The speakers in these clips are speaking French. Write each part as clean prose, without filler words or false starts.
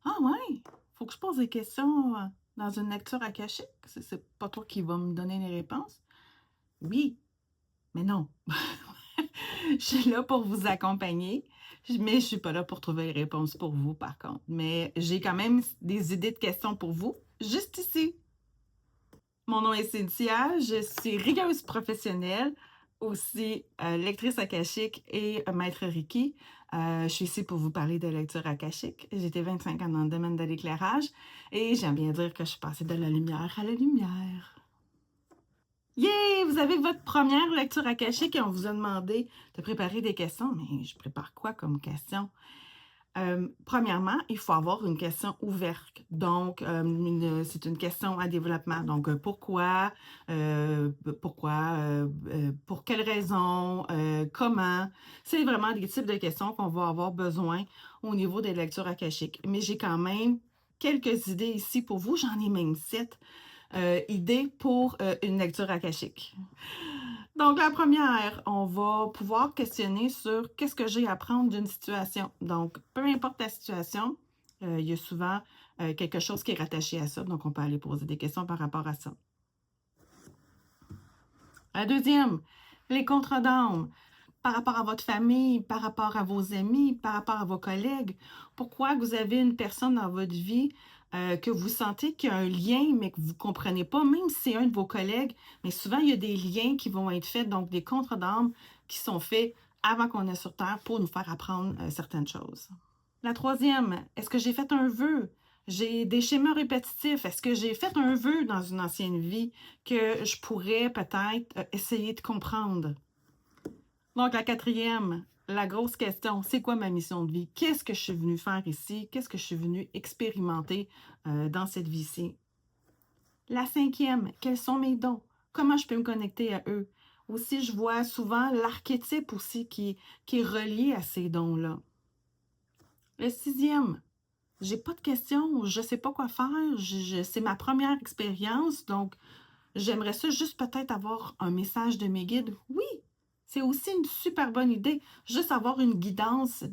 Ah ouais? Faut que je pose des questions dans une lecture akashique? C'est pas toi qui vas me donner les réponses? Oui, mais non. Je suis là pour vous accompagner, mais je suis pas là pour trouver les réponses pour vous, par contre. Mais j'ai quand même des idées de questions pour vous, juste ici. Mon nom est Cynthia, je suis rigueuse professionnelle, aussi lectrice akashique et maître Reiki. Je suis ici pour vous parler de lecture akashique. J'ai été 25 ans dans le domaine de l'éclairage et j'aime bien dire que je suis passée de la lumière à la lumière. Yeah! Vous avez votre première lecture akashique et on vous a demandé de préparer des questions. Mais je prépare quoi comme question? Premièrement, il faut avoir une question ouverte. Donc, c'est une question à développement. Donc, pourquoi, pour quelles raisons, comment. C'est vraiment des types de questions qu'on va avoir besoin au niveau des lectures akashiques. Mais j'ai quand même quelques idées ici pour vous. J'en ai même 7 idées pour une lecture akashique. Donc, la première, on va pouvoir questionner sur qu'est-ce que j'ai à apprendre d'une situation. Donc, peu importe la situation, il y a souvent quelque chose qui est rattaché à ça. Donc, on peut aller poser des questions par rapport à ça. La deuxième, les contrats d'âme. Par rapport à votre famille, par rapport à vos amis, par rapport à vos collègues. Pourquoi vous avez une personne dans votre vie que vous sentez qu'il y a un lien, mais que vous ne comprenez pas, même si c'est un de vos collègues, mais souvent, il y a des liens qui vont être faits, donc des contrats d'âme qui sont faits avant qu'on est sur Terre pour nous faire apprendre certaines choses. La troisième, est-ce que j'ai fait un vœu? J'ai des schémas répétitifs. Est-ce que j'ai fait un vœu dans une ancienne vie que je pourrais peut-être essayer de comprendre? Donc, la quatrième, la grosse question, c'est quoi ma mission de vie? Qu'est-ce que je suis venue faire ici? Qu'est-ce que je suis venue expérimenter dans cette vie-ci? La cinquième, quels sont mes dons? Comment je peux me connecter à eux? Aussi, je vois souvent l'archétype aussi qui est relié à ces dons-là. Le sixième, j'ai pas de questions, je sais pas quoi faire, c'est ma première expérience, donc j'aimerais ça juste peut-être avoir un message de mes guides. Oui, c'est aussi une super bonne idée, juste avoir une guidance,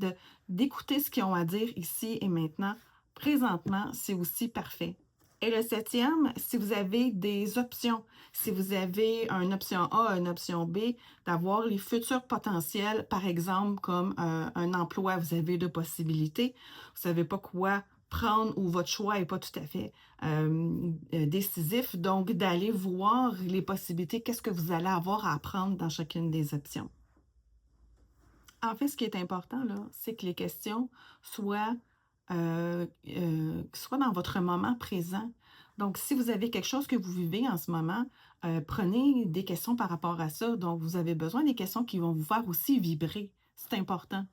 d'écouter ce qu'ils ont à dire ici et maintenant. Présentement, c'est aussi parfait. Et le septième, si vous avez des options, si vous avez une option A, une option B, d'avoir les futurs potentiels, par exemple comme un emploi, vous avez deux possibilités, vous savez pas quoi prendre ou votre choix n'est pas tout à fait décisif. Donc, d'aller voir les possibilités, qu'est-ce que vous allez avoir à apprendre dans chacune des options. En fait, ce qui est important, là, c'est que les questions soient dans votre moment présent. Donc, si vous avez quelque chose que vous vivez en ce moment, prenez des questions par rapport à ça. Donc, vous avez besoin des questions qui vont vous faire aussi vibrer. C'est important.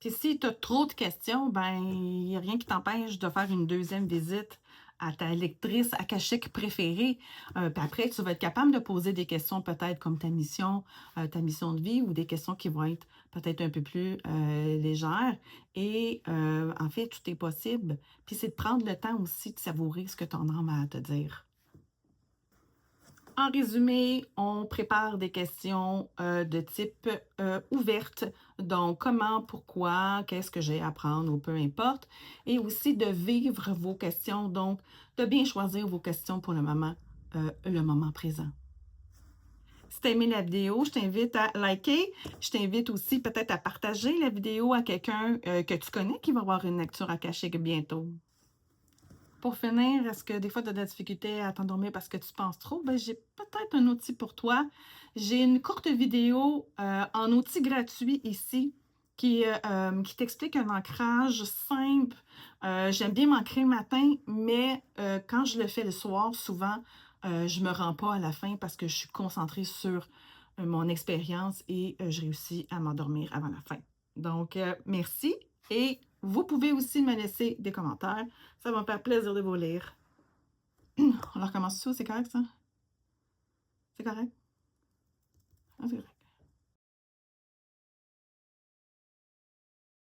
Puis si tu as trop de questions, ben il n'y a rien qui t'empêche de faire une deuxième visite à ta lectrice akashique préférée. Puis après, tu vas être capable de poser des questions peut-être comme ta mission de vie ou des questions qui vont être peut-être un peu plus légères. Et en fait, tout est possible. Puis c'est de prendre le temps aussi de savourer ce que ton âme a à te dire. En résumé, on prépare des questions de type ouverte, donc comment, pourquoi, qu'est-ce que j'ai à apprendre ou peu importe, et aussi de vivre vos questions, donc de bien choisir vos questions pour le moment présent. Si tu as aimé la vidéo, je t'invite à liker. Je t'invite aussi peut-être à partager la vidéo à quelqu'un que tu connais qui va avoir une lecture akashique bientôt. Pour finir, est-ce que des fois tu as de la difficulté à t'endormir parce que tu penses trop? Ben, j'ai peut-être un outil pour toi. J'ai une courte vidéo en outil gratuit ici qui t'explique un ancrage simple. J'aime bien m'ancrer le matin, mais quand je le fais le soir, souvent, je ne me rends pas à la fin parce que je suis concentrée sur mon expérience et je réussis à m'endormir avant la fin. Donc, merci et vous pouvez aussi me laisser des commentaires. Ça va me faire plaisir de vous lire. On recommence tout, c'est correct ça? C'est correct? Ah, c'est correct.